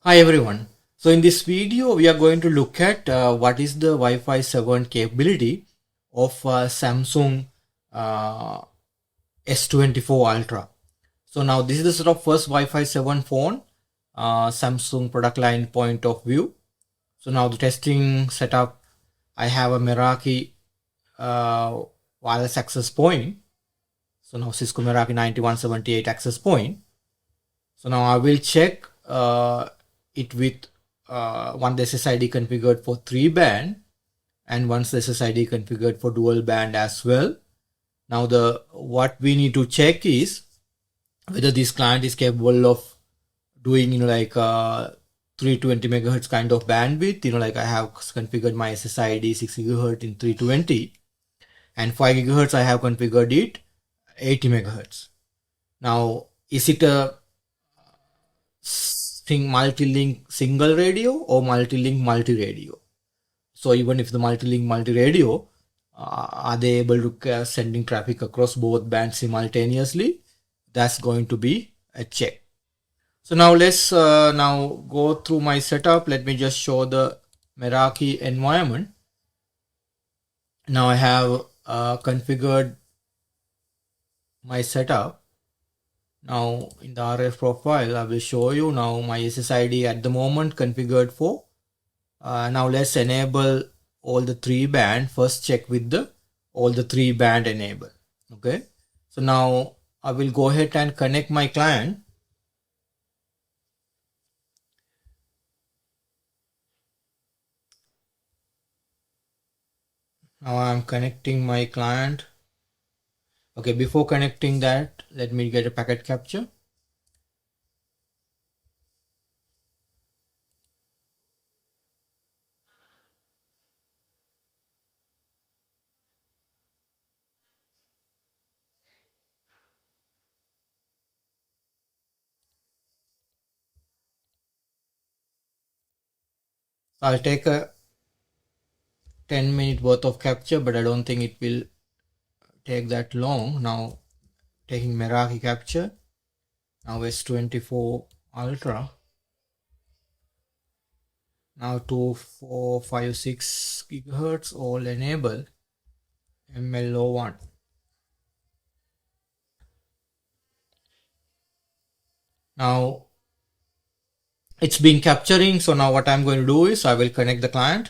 Hi everyone. So in this video we are going to look at what is the Wi-Fi 7 capability of Samsung uh, S24 Ultra. So now this is the sort of first Wi-Fi 7 phone, Samsung product line point of view. So now the testing setup, I have a Meraki wireless access point. So now Cisco Meraki 9178 access point. So now I will check it with one SSID configured for 3 band and one SSID configured for dual band as well. Now what we need to check is whether this client is capable of doing 320 megahertz kind of bandwidth. Like I have configured my SSID 6 gigahertz in 320 and 5 gigahertz I have configured it 80 megahertz. Now is it a multi-link single radio or multi-link multi-radio? So even if the multi-link multi-radio, are they able to sending traffic across both bands simultaneously? That's going to be a check. So now let's now go through my setup. Let me just show the Meraki environment. Now I have configured my setup. Now in the RF profile, I will show you now my SSID at the moment configured for. Now let's enable all the 3 band. First check with all the 3 band enable. Okay. So now I will go ahead and connect my client. Now I'm connecting my client. Okay, before connecting that, let me get a packet capture. I'll take a 10-minute worth of capture, but I don't think it will take that long. Now taking Meraki capture. Now S24 Ultra. Now 2456 gigahertz all enable MLO 1. Now it's been capturing. So now what I'm going to do is I will connect the client.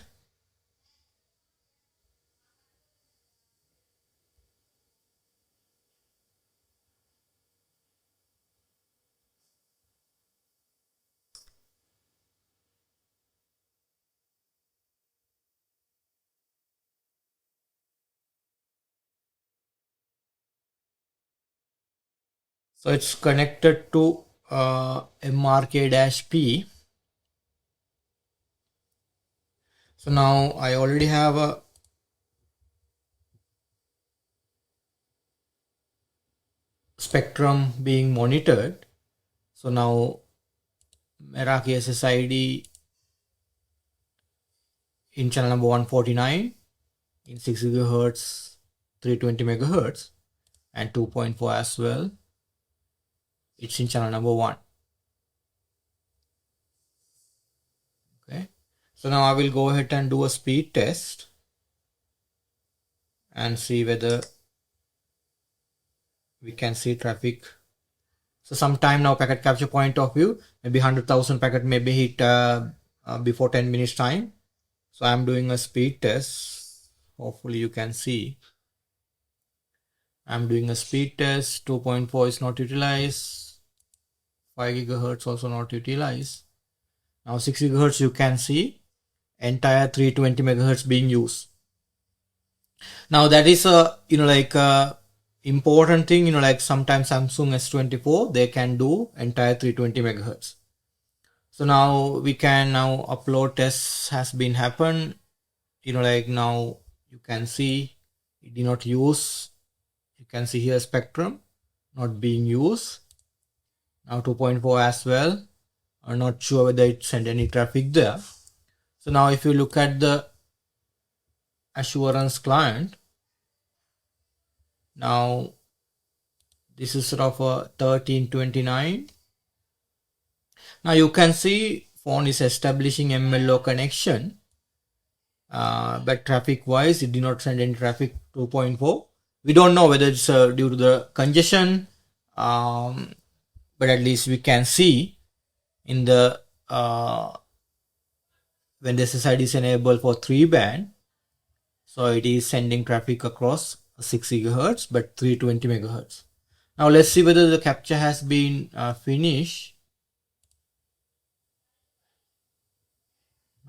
So it's connected to MRK-P. So now I already have a spectrum being monitored. So now Meraki SSID in channel number 149 in 6 gigahertz, 320 megahertz and 2.4 as well. It's in channel number 1. Okay. So now I will go ahead and do a speed test and see whether we can see traffic. So sometime now packet capture point of view, maybe 100,000 packet may be hit before 10 minutes time. So I'm doing a speed test. Hopefully you can see. I'm doing a speed test. 2.4 is not utilized. 5 gigahertz also not utilized. Now 6 gigahertz you can see entire 320 megahertz being used. Now that is a important thing. Like sometimes Samsung S24 they can do entire 320 megahertz. So now we can now upload tests has been happened. Like now you can see it did not use. You can see here spectrum not being used. Now 2.4 as well. I'm not sure whether it sent any traffic there. So now if you look at the assurance client, now this is sort of a 1329. Now you can see phone is establishing MLO connection, but traffic wise it did not send any traffic 2.4. We don't know whether it's due to the congestion, but at least we can see in the when the SSID is enabled for 3 band, so it is sending traffic across 6 GHz but 320 MHz. Now let's see whether the capture has been finished.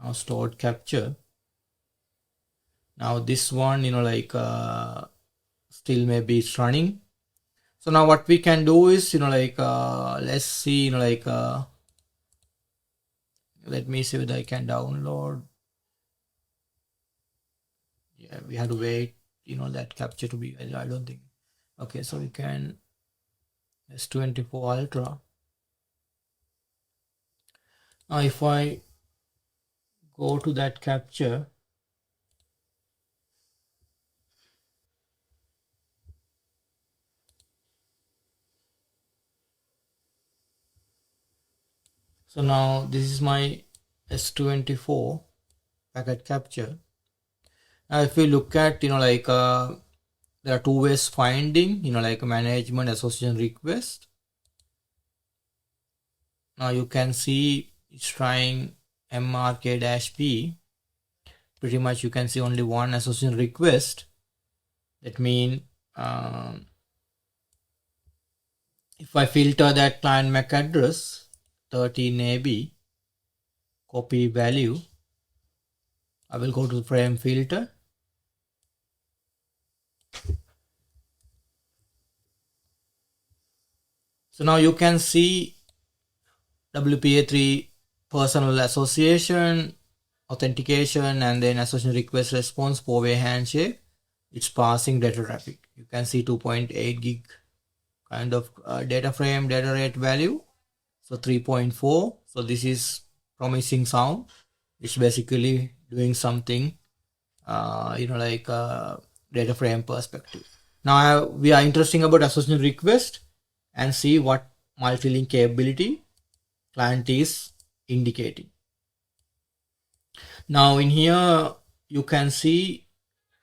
Now stored capture. Now this one, still maybe it's running. So now what we can do is, let's see, let me see whether I can download. Yeah, we have to wait, that capture to be, I don't think. Okay, so we can S24 Ultra. Now if I go to that capture, so now this is my S24 packet capture. Now if we look at, there are two ways finding, management association request. Now you can see it's trying MRK-P. Pretty much you can see only one association request. That means if I filter that client MAC address 13 AB, copy value, I will go to frame filter. So now you can see WPA3 personal association, authentication, and then association request response, 4-way handshake. It's passing data traffic. You can see 2.8 gig kind of data frame data rate value. So 3.4. So this is promising sound. It's basically doing something, data frame perspective. Now we are interested about association request and see what multi-link capability client is indicating. Now in here you can see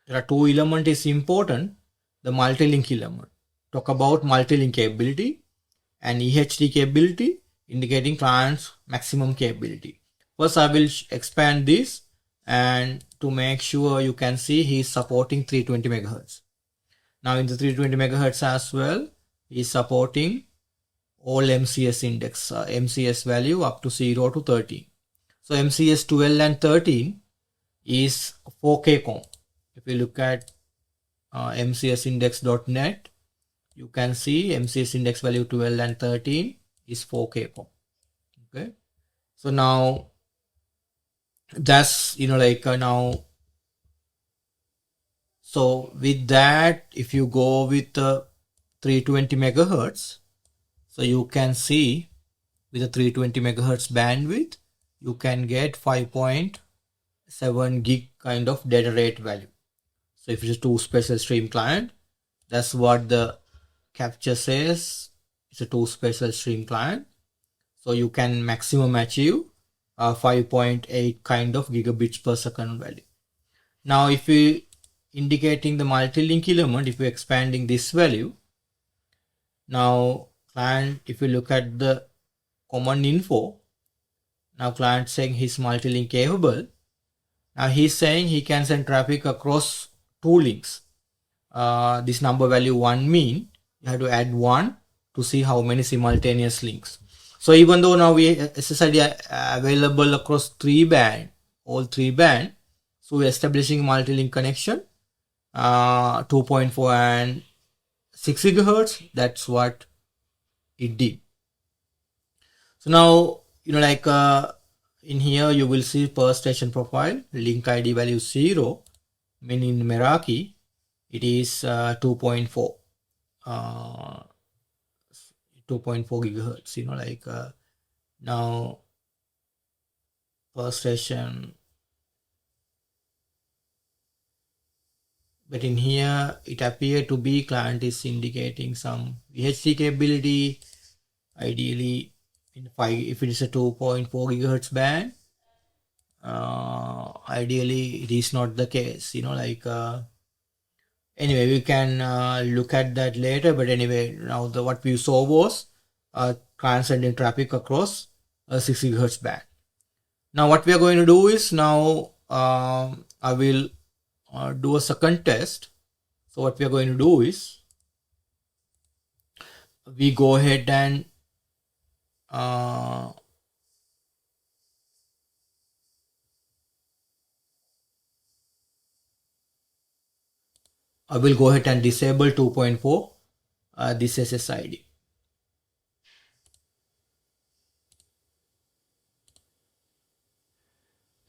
there are two elements is important. The multi-link element. Talk about multi-link capability and EHD capability indicating client's maximum capability. First I will expand this, and to make sure you can see he is supporting 320 MHz. Now in the 320 MHz as well, he is supporting all MCS index, MCS value up to 0 to 13. So MCS 12 and 13 is 4K COM. If you look at mcsindex.net, you can see MCS index value 12 and 13 is 4K COM. Okay. So now that's, now, so with that, if you go with the 320 megahertz, so you can see with the 320 megahertz bandwidth, you can get 5.7 gig kind of data rate value. So if it's a 2 special stream client, that's what the capture says. It's a 2 special stream client. So you can maximum achieve 5.8 kind of gigabits per second value. Now if we indicating the multi-link element, if we're expanding this value, now client, if you look at the common info, now client saying he's multi-link capable. Now he's saying he can send traffic across 2 links. This number value 1 mean you have to add 1 to see how many simultaneous links. So even though now we SSID are available across 3 band, all 3 band, so we're establishing multi-link connection, 2.4 and 6 gigahertz. That's what it did. So now, in here you will see per station profile, link ID value 0, meaning in Meraki it is 2.4 gigahertz, now per station. But in here it appeared to be client is indicating some VHD capability. Ideally, in 5, if it is a 2.4 gigahertz band, ideally it is not the case, anyway, we can look at that later. But anyway, now what we saw was transcending traffic across a 6 gigahertz band. Now what we are going to do is, now I will do a second test. So what we are going to do is, we go ahead and I will go ahead and disable 2.4 this SSID.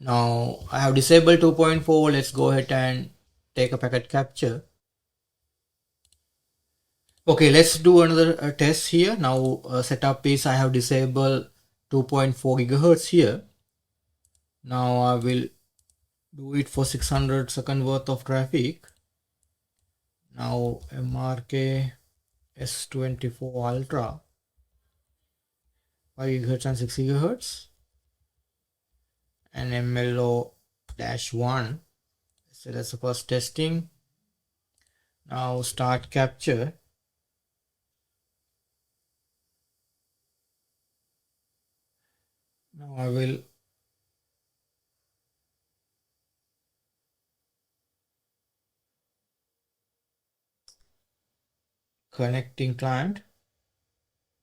Now I have disabled 2.4. Let's go ahead and take a packet capture. Okay, let's do another test here. Now setup is, I have disabled 2.4 gigahertz here. Now I will do it for 600 second worth of traffic. Now MRK S24 Ultra 5 gigahertz and 6 gigahertz, and MLO-1. So that's the first testing. Now start capture. Now I will connecting client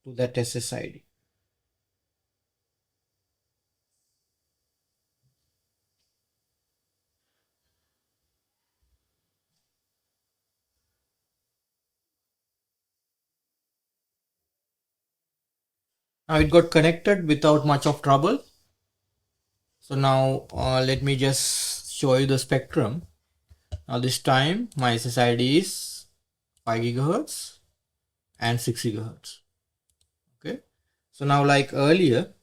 to that SSID. Now it got connected without much of trouble. So now let me just show you the spectrum. Now this time my SSID is 5 gigahertz and 6 gigahertz. Okay. So now, like earlier,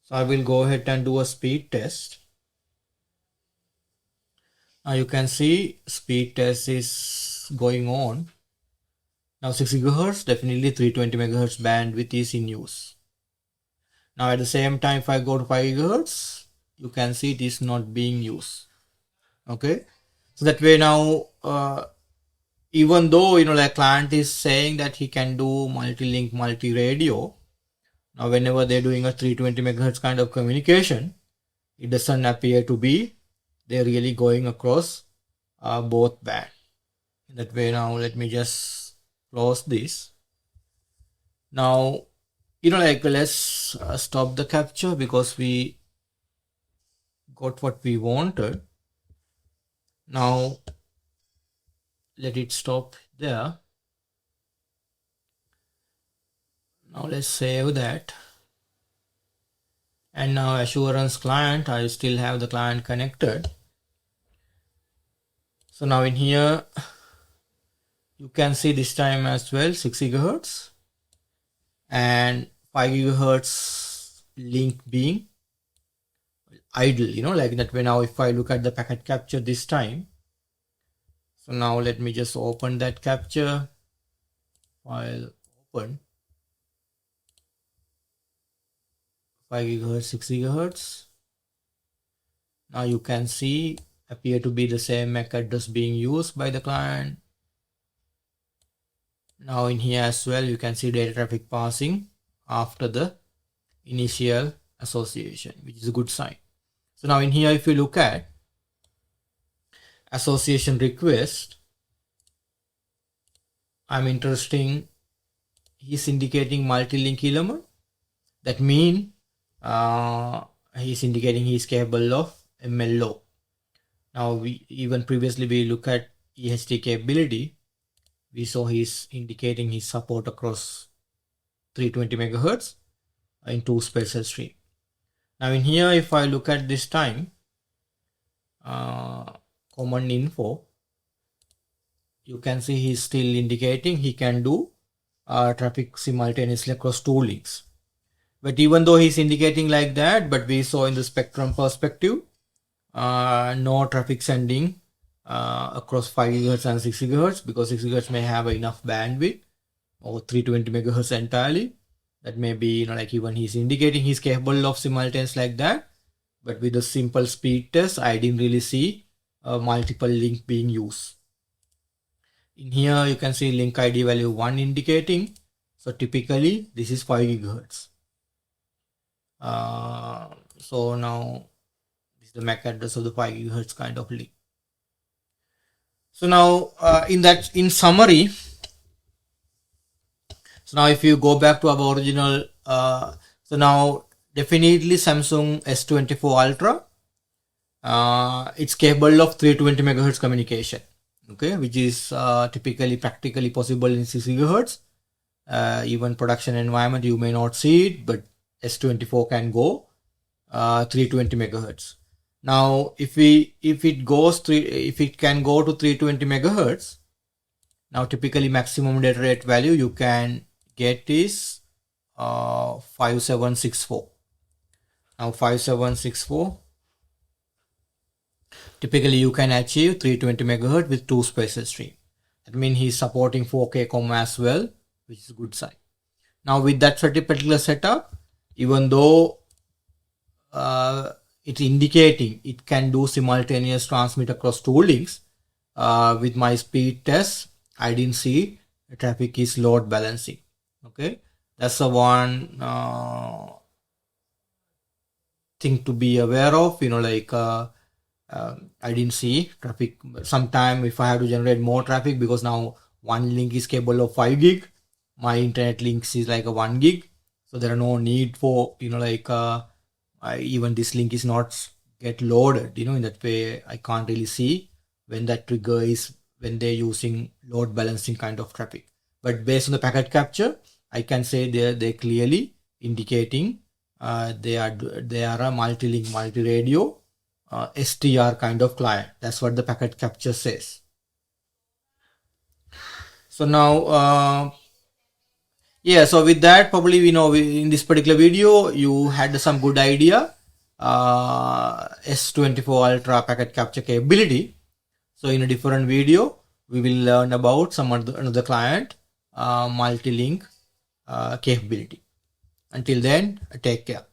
so I will go ahead and do a speed test. Now you can see speed test is going on. Now 6 gigahertz, definitely 320 megahertz bandwidth is in use. Now at the same time, if I go to 5 gigahertz, you can see it is not being used. Okay. So that way now, even though, like client is saying that he can do multi-link, multi-radio, now whenever they're doing a 320 megahertz kind of communication, it doesn't appear to be they're really going across both band. In that way, now let me just close this. Now, let's stop the capture because we got what we wanted. Now let it stop there. Now let's save that. And now assurance client, I still have the client connected. So now in here, you can see this time as well 6 gigahertz and 5 gigahertz link being idle, like that way. Now if I look at the packet capture this time, so now let me just open that capture file, open 5 gigahertz, 6 gigahertz. Now you can see appear to be the same MAC address being used by the client. Now in here as well, you can see data traffic passing after the initial association, which is a good sign. So now in here, if you look at association request, I'm interesting, he's indicating multi-link element. That means he's indicating he's capable of MLO. Now we previously we look at EHT capability. We saw he's indicating his support across 320 megahertz in 2 spatial stream. Now in here, if I look at this time, common info, you can see he's still indicating he can do traffic simultaneously across 2 links. But even though he's indicating like that, but we saw in the spectrum perspective, no traffic sending across 5 GHz and 6 GHz, because 6 GHz may have enough bandwidth, or 320 MHz entirely. That may be, like even he's indicating he's capable of simultaneous like that. But with a simple speed test, I didn't really see a multiple link being used. In here, you can see link ID value 1 indicating. So typically, this is 5 GHz. So now, this is the MAC address of the 5 GHz kind of link. So now, in summary, so now if you go back to our original, so now definitely Samsung S24 Ultra, it's capable of 320 MHz communication, okay, which is typically practically possible in 6 GHz. Even production environment, you may not see it, but S24 can go 320 MHz. Now, if it can go to 320 MHz, now typically maximum data rate value you can get is 5764. Now 5764, typically you can achieve 320 MHz with 2 spaces stream. That means he's supporting 4K com as well, which is a good sign. Now with that particular setup, even though it's indicating it can do simultaneous transmit across 2 links, with my speed test, I didn't see the traffic is load balancing. Okay, that's the one thing to be aware of. I didn't see traffic. Sometime if I have to generate more traffic, because now one link is capable of 5 gig, my internet links is like a 1 gig, so there are no need for even this link is not get loaded. In that way, I can't really see when that trigger is when they're using load balancing kind of traffic. But based on the packet capture, I can say they're clearly indicating they are a multi-link, multi-radio STR kind of client. That's what the packet capture says. So now, so with that, probably in this particular video you had some good idea S24 Ultra packet capture capability. So in a different video, we will learn about another client multi-link capability. Until then, take care.